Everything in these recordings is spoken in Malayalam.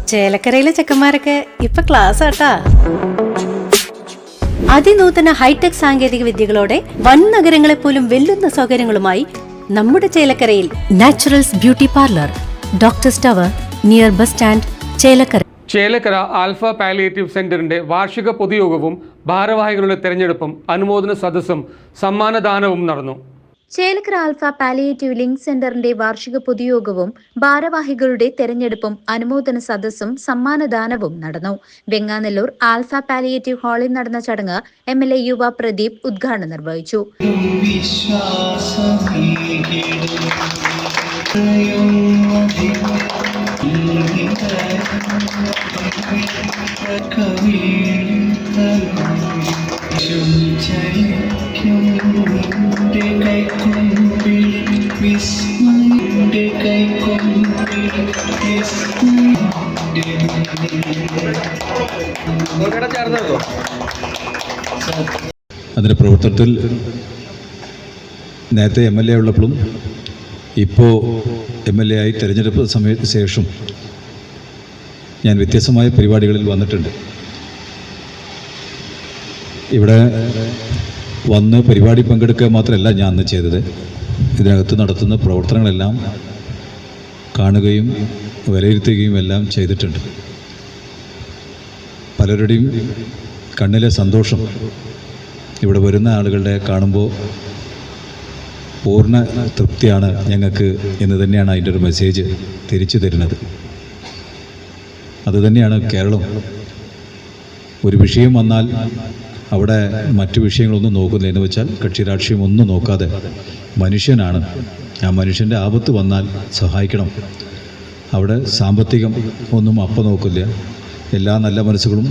ചേലക്കരയിലെ ചെക്കന്മാരൊക്കെ ഇപ്പൊ ക്ലാസ് ആട്ടാ. അതിനൂതന ഹൈടെക് സാങ്കേതിക വിദ്യകളോടെ വൻ നഗരങ്ങളെ പോലും വെല്ലുന്ന സൗകര്യങ്ങളുമായി നമ്മുടെ ചേലക്കരയിൽ Naturals beauty parlour, doctors tower, near bus stand, Chelakkara. Chelakkara Alpha palliative സെന്ററിന്റെ വാർഷിക പൊതുയോഗവും ഭാരവാഹികളുടെ തെരഞ്ഞെടുപ്പും അനുമോദന സദസ്സും സമ്മാനദാനവും നടന്നു. ചേലക്കര ആൽഫ പാലിയേറ്റീവ് ലിങ്ക് സെന്ററിന്റെ വാർഷിക പൊതുയോഗവും ഭാരവാഹികളുടെ തെരഞ്ഞെടുപ്പും അനുമോദന സദസ്സും സമ്മാനദാനവും നടന്നു. വെങ്ങാനല്ലൂർ ആൽഫ പാലിയേറ്റീവ് ഹാളിൽ നടന്ന ചടങ്ങ് MLA യുവ പ്രദീപ് ഉദ്ഘാടനം നിർവഹിച്ചു. അതിൻ്റെ പ്രവർത്തനത്തിൽ നേരത്തെ MLA ഉള്ളപ്പോഴും ഇപ്പോൾ MLA ആയി തിരഞ്ഞെടുപ്പ് സമയത്തിന് ശേഷം ഞാൻ വ്യത്യസ്തമായ പരിപാടികളിൽ വന്നിട്ടുണ്ട്. ഇവിടെ വന്ന് പരിപാടി പങ്കെടുക്കുക മാത്രമല്ല ഞാൻ അന്ന് ചെയ്തത്, ഇതിനകത്ത് നടത്തുന്ന പ്രവർത്തനങ്ങളെല്ലാം കാണുകയും വിലയിരുത്തുകയും എല്ലാം ചെയ്തിട്ടുണ്ട്. പലരുടെയും കണ്ണിലെ സന്തോഷം ഇവിടെ വരുന്ന ആളുകളുടെ കാണുമ്പോൾ പൂർണ്ണ തൃപ്തിയാണ് ഞങ്ങൾക്ക് എന്ന് തന്നെയാണ് അതിൻ്റെ ഒരു മെസ്സേജ് തിരിച്ചു തരുന്നത്. അതുതന്നെയാണ് കേരളം. ഒരു വിഷയം വന്നാൽ അവിടെ മറ്റു വിഷയങ്ങളൊന്നും നോക്കുന്നില്ല. എന്ന് വെച്ചാൽ കക്ഷി രാഷ്ട്രീയം ഒന്നും നോക്കാതെ മനുഷ്യനാണ്, ആ മനുഷ്യൻ്റെ ആപത്ത് വന്നാൽ സഹായിക്കണം. അവിടെ സാമ്പത്തികം ഒന്നും അപ്പം നോക്കില്ല. എല്ലാ നല്ല മനസ്സുകളും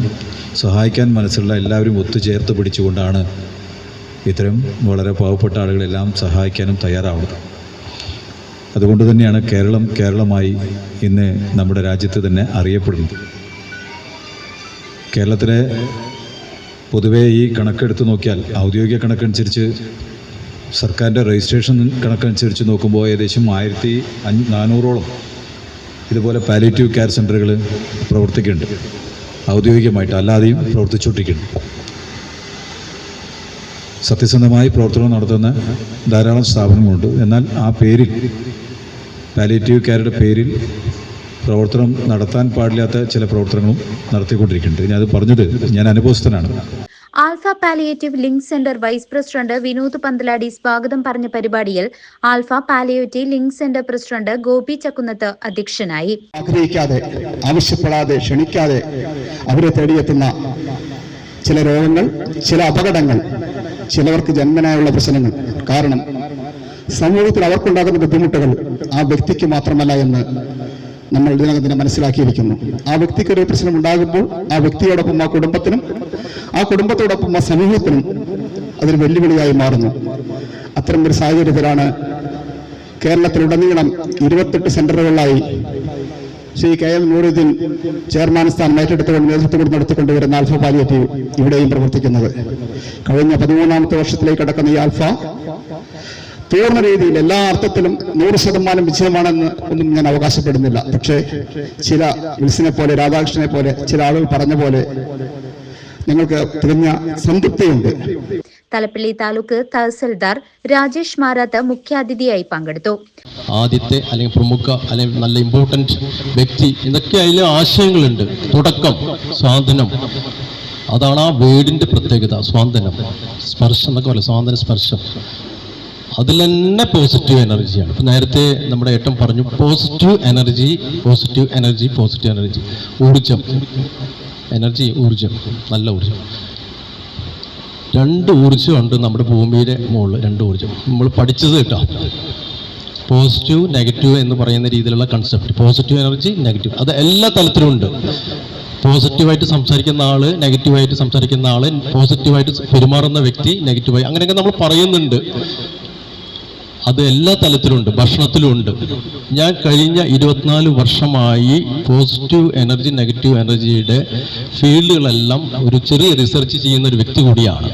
സഹായിക്കാൻ മനസ്സുള്ള എല്ലാവരും ഒത്തുചേർത്ത് പിടിച്ചുകൊണ്ടാണ് ഇത്തരം വളരെ പാവപ്പെട്ട ആളുകളെല്ലാം സഹായിക്കാനും തയ്യാറാവുന്നത്. അതുകൊണ്ട് തന്നെയാണ് കേരളം കേരളമായി ഇന്ന് നമ്മുടെ രാജ്യത്ത് തന്നെ അറിയപ്പെടുന്നത്. കേരളത്തിലെ പൊതുവേ ഈ കണക്കെടുത്ത് നോക്കിയാൽ ഔദ്യോഗിക കണക്കനുസരിച്ച് സർക്കാരിൻ്റെ രജിസ്ട്രേഷൻ കണക്കനുസരിച്ച് നോക്കുമ്പോൾ ഏകദേശം 1400ഓളം ഇതുപോലെ പാലിയേറ്റീവ് കെയർ സെൻ്ററുകൾ പ്രവർത്തിക്കുന്നുണ്ട്. ഔദ്യോഗികമായിട്ട് അല്ലാതെയും പ്രവർത്തിച്ചുകൊണ്ടിരിക്കുന്നുണ്ട്. സത്യസന്ധമായി പ്രവർത്തനം നടത്തുന്ന ധാരാളം സ്ഥാപനങ്ങളുണ്ട്. എന്നാൽ ആ പേരിൽ പാലിയേറ്റീവ് കെയറുടെ പേരിൽ പ്രവർത്തനം നടത്താൻ പാടില്ലാത്ത ചില പ്രവർത്തനങ്ങളും നടത്തിക്കൊണ്ടിരിക്കുന്നുണ്ട്. ഞാൻ അത് പറഞ്ഞത് ഞാൻ അനുഭവസ്ഥനാണ്. Alpha palliative link centre vice president Vinod Panthaladi സ്വാഗതം പറഞ്ഞ പരിപാടിയിൽ Alpha palliative link centre president Gopi Chakkunnath അധ്യക്ഷനായി. ആഗ്രഹിക്കാതെ, ആവശ്യപ്പെടാതെ, ക്ഷണിക്കാതെ അവരെ തേടിയെത്തുന്ന ചില രോഗങ്ങൾ, ചില അപകടങ്ങൾ, ചിലവർക്ക് ജന്മനായുള്ള പ്രശ്നങ്ങൾ കാരണം സമൂഹത്തിൽ അവർക്കുണ്ടാകുന്ന ബുദ്ധിമുട്ടുകൾ ആ വ്യക്തിക്ക് മാത്രമല്ല എന്ന് നമ്മൾ ഇതിനകം തന്നെ മനസ്സിലാക്കിയിരിക്കുന്നു. ആ വ്യക്തിക്ക് ഒരു പ്രശ്നം ഉണ്ടാകുമ്പോൾ ആ വ്യക്തിയോടൊപ്പം ആ കുടുംബത്തിനും, ആ കുടുംബത്തോടൊപ്പം ആ സമൂഹത്തിനും അതൊരു വെല്ലുവിളിയായി മാറുന്നു. അത്തരം ഒരു സാഹചര്യത്തിലാണ് കേരളത്തിലുടനീളം 28 സെന്ററുകളിലായി ശ്രീ KM നൂറുദ്ദീൻ ചെയർമാൻ സ്ഥാനം ഏറ്റെടുത്തുകൊണ്ട് നേതൃത്വം നടത്തിക്കൊണ്ടുവരുന്ന ആൽഫ പാലിയേറ്റീവ് ഇവിടെയും പ്രവർത്തിക്കുന്നത്. കഴിഞ്ഞ 13ാമത്തെ വർഷത്തിലേക്ക് കടക്കുന്ന ഈ ആൽഫ പൂർണ്ണ രീതിയിൽ എല്ലാ അർത്ഥത്തിലും 100% വിജയമാണെന്ന് ഒന്നും ഞാൻ അവകാശപ്പെടുന്നില്ല. പക്ഷേ ചില വിൽസിനെ പോലെ, രാധാകൃഷ്ണനെ പോലെ ചില ആളുകൾ പറഞ്ഞ പോലെ ഞങ്ങൾക്ക് തികഞ്ഞ സംതൃപ്തിയുണ്ട്. തലപ്പള്ളി താലൂക്ക് തഹസിൽദാർ രാജേഷ് മാരാത്ത് മുഖ്യാതിഥിയായി പങ്കെടുത്തു. ആദ്യത്തെ അല്ലെങ്കിൽ പ്രമുഖ അല്ലെങ്കിൽ നല്ല ഇമ്പോർട്ടൻറ്റ് വ്യക്തി എന്നൊക്കെ അതിൽ ആശയങ്ങളുണ്ട്. തുടക്കം സ്വാന്തനം, അതാണ് ആ വേർഡിൻ്റെ പ്രത്യേകത. സ്വാന്തനം, സ്പർശം എന്നൊക്കെ പറയും, സ്വാന്തന സ്പർശം. അതിൽ തന്നെ പോസിറ്റീവ് എനർജിയാണ്. ഇപ്പം നേരത്തെ നമ്മുടെ ഏട്ടൻ പറഞ്ഞു positive energy, positive energy, positive energy, ഊർജം, എനർജി, ഊർജം, നല്ല ഊർജം. 2 ഊർജമുണ്ട് നമ്മുടെ ഭൂമിയുടെ മുകളിൽ. 2 ഊർജം നമ്മൾ പഠിച്ചത് കേട്ടോ. പോസിറ്റീവ്, നെഗറ്റീവ് എന്ന് പറയുന്ന രീതിയിലുള്ള കൺസെപ്റ്റ്. പോസിറ്റീവ് എനർജി, നെഗറ്റീവ്, അത് എല്ലാ തലത്തിലും ഉണ്ട്. പോസിറ്റീവായിട്ട് സംസാരിക്കുന്ന ആള്, നെഗറ്റീവായിട്ട് സംസാരിക്കുന്ന ആള്, പോസിറ്റീവായിട്ട് പെരുമാറുന്ന വ്യക്തി, നെഗറ്റീവായി, അങ്ങനെയൊക്കെ നമ്മൾ പറയുന്നുണ്ട്. അത് എല്ലാ തലത്തിലുണ്ട്, ഭക്ഷണത്തിലുണ്ട്. ഞാൻ കഴിഞ്ഞ 24 വർഷമായി പോസിറ്റീവ് എനർജി, നെഗറ്റീവ് എനർജിയുടെ ഫീൽഡുകളെല്ലാം ഒരു ചെറിയ റിസർച്ച് ചെയ്യുന്ന ഒരു വ്യക്തി കൂടിയാണ്.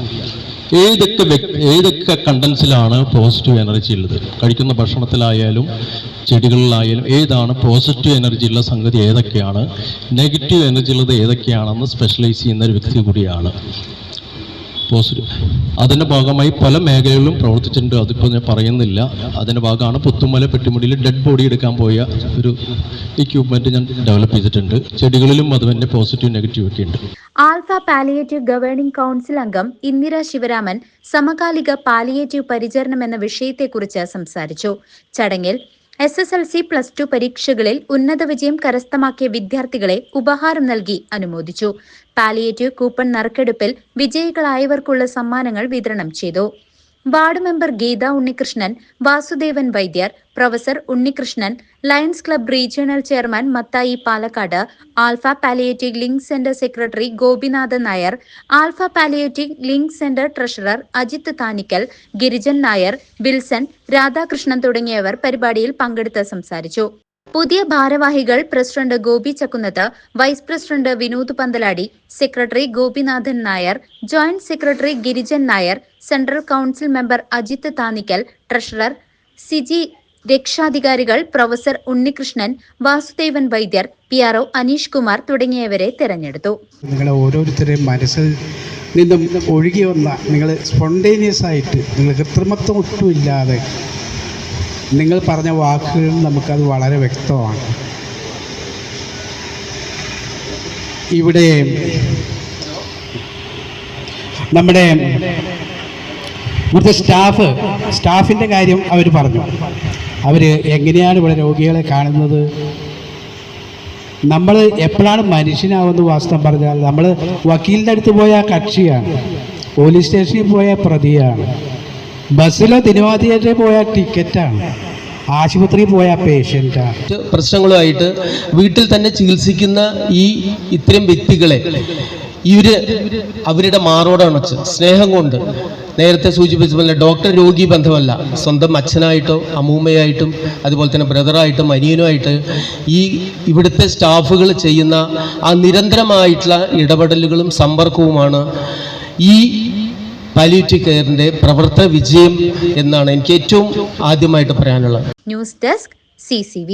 ഏതൊക്കെ കണ്ടൻസിലാണ് പോസിറ്റീവ് എനർജി ഉള്ളത്, കഴിക്കുന്ന ഭക്ഷണത്തിലായാലും ചെടികളിലായാലും ഏതാണ് പോസിറ്റീവ് എനർജി ഉള്ള സംഗതി ഏതൊക്കെയാണ്, നെഗറ്റീവ് എനർജി ഉള്ളത് ഏതൊക്കെയാണെന്ന് സ്പെഷ്യലൈസ് ചെയ്യുന്ന ഒരു വ്യക്തി കൂടിയാണ്. അതിൻ്റെ ഭാഗമായി പല മേഖലകളിലും പ്രവർത്തിച്ചിട്ടുണ്ട്. അതിപ്പോൾ ഞാൻ പറയുന്നില്ല. അതിൻ്റെ ഭാഗമാണ് പുത്തുമല പെട്ടിമുടിയിൽ ഡെഡ് ബോഡി എടുക്കാൻ പോയ ഒരു എക്യുപ്മെൻറ്റ് ഞാൻ ഡെവലപ്പ് ചെയ്തിട്ടുണ്ട്. ചെടികളിലും അതുപോലെ പോസിറ്റീവ് നെഗറ്റീവ് ഒക്കെ ഉണ്ട്. ആൽഫ പാലിയേറ്റീവ് ഗവേണിംഗ് കൗൺസിൽ അംഗം ഇന്ദിര ശിവരാമൻ സമകാലിക പാലിയേറ്റീവ് പരിചരണം എന്ന വിഷയത്തെക്കുറിച്ച് സംസാരിച്ചു. ചടങ്ങിൽ SSLC +2 പരീക്ഷകളിൽ ഉന്നത വിജയം കരസ്ഥമാക്കിയ വിദ്യാർത്ഥികളെ ഉപഹാരം നൽകി അനുമോദിച്ചു. പാലിയേറ്റീവ് കൂപ്പൺ നറുക്കെടുപ്പിൽ വിജയികളായവർക്കുള്ള സമ്മാനങ്ങൾ വിതരണം ചെയ്തു. Ward member Geetha Unnikrishnan, Vasudevan Vaidyar, professor Unnikrishnan, Lions club regional chairman Mathai Palakkad, Alpha palliative link centre secretary Gopinathan Nair, Alpha palliative link centre treasurer Ajith Thanikkal, Girijan Nair, Wilson, Radhakrishnan തുടങ്ങിയവർ പരിപാടിയിൽ പങ്കെടുത്ത് സംസാരിച്ചു. പുതിയ ഭാരവാഹികൾ president Gopi Chakkunnath, vice president Vinod Panthaladi, secretary Gopinathan Nair, joint secretary Girijan Nair, central council member Ajith Thanikkal, treasurer Siji, രക്ഷാധികാരികൾ പ്രൊഫസർ ഉണ്ണികൃഷ്ണൻ, വാസുദേവൻ വൈദ്യർ, PRO അനീഷ് കുമാർ തുടങ്ങിയവരെ തെരഞ്ഞെടുത്തു. നിങ്ങളെ ഓരോരുത്തരെയും മനസ്സിൽ നിന്നും ഒഴുകി വന്ന നിങ്ങൾ സ്പോണ്ടേനിയസ് ആയിട്ട് നിങ്ങൾ കൃത്രിമത്വം ഒട്ടുമില്ലാതെ നിങ്ങൾ പറഞ്ഞ വാക്കുകൾ നമുക്കത് വളരെ വ്യക്തമാണ്. ഇവിടെ നമ്മുടെ ഇവിടുത്തെ സ്റ്റാഫിൻ്റെ കാര്യം അവർ പറഞ്ഞു. അവർ എങ്ങനെയാണ് ഇവിടെ രോഗികളെ കാണുന്നത്. നമ്മൾ എപ്പോഴാണ് മനുഷ്യനാവുന്ന വാസ്തവം പറഞ്ഞാൽ നമ്മൾ വക്കീലിൻ്റെ അടുത്ത് പോയ കക്ഷിയാണ്, പോലീസ് സ്റ്റേഷനിൽ പോയ പ്രതിയാണ്, ബസ്സിലോ സിനിമാ തിയേറ്ററിൽ പോയ ടിക്കറ്റാണ്, ആശുപത്രിയിൽ പോയ പേഷ്യൻ്റാണ്. പ്രശ്നങ്ങളുമായിട്ട് വീട്ടിൽ തന്നെ ചികിത്സിക്കുന്ന ഇത്തരം വ്യക്തികളെ അവരുടെ മാറോടണച്ച് സ്നേഹം കൊണ്ട്, നേരത്തെ സൂചിപ്പിച്ച പോലെ ഡോക്ടർ രോഗി ബന്ധമല്ല, സ്വന്തം അച്ഛനായിട്ടോ അമ്മൂമ്മയായിട്ടും അതുപോലെ തന്നെ ബ്രദറായിട്ടും അനിയനുമായിട്ട് ഇവിടുത്തെ സ്റ്റാഫുകൾ ചെയ്യുന്ന ആ നിരന്തരമായിട്ടുള്ള ഇടപെടലുകളും സമ്പർക്കവുമാണ് ഈ പാലിയേറ്റീവ് കെയറിൻ്റെ പ്രവർത്തന വിജയം എന്നാണ് എനിക്ക് ഏറ്റവും ആദ്യമായിട്ട് പറയാനുള്ളത്. News desk CCV.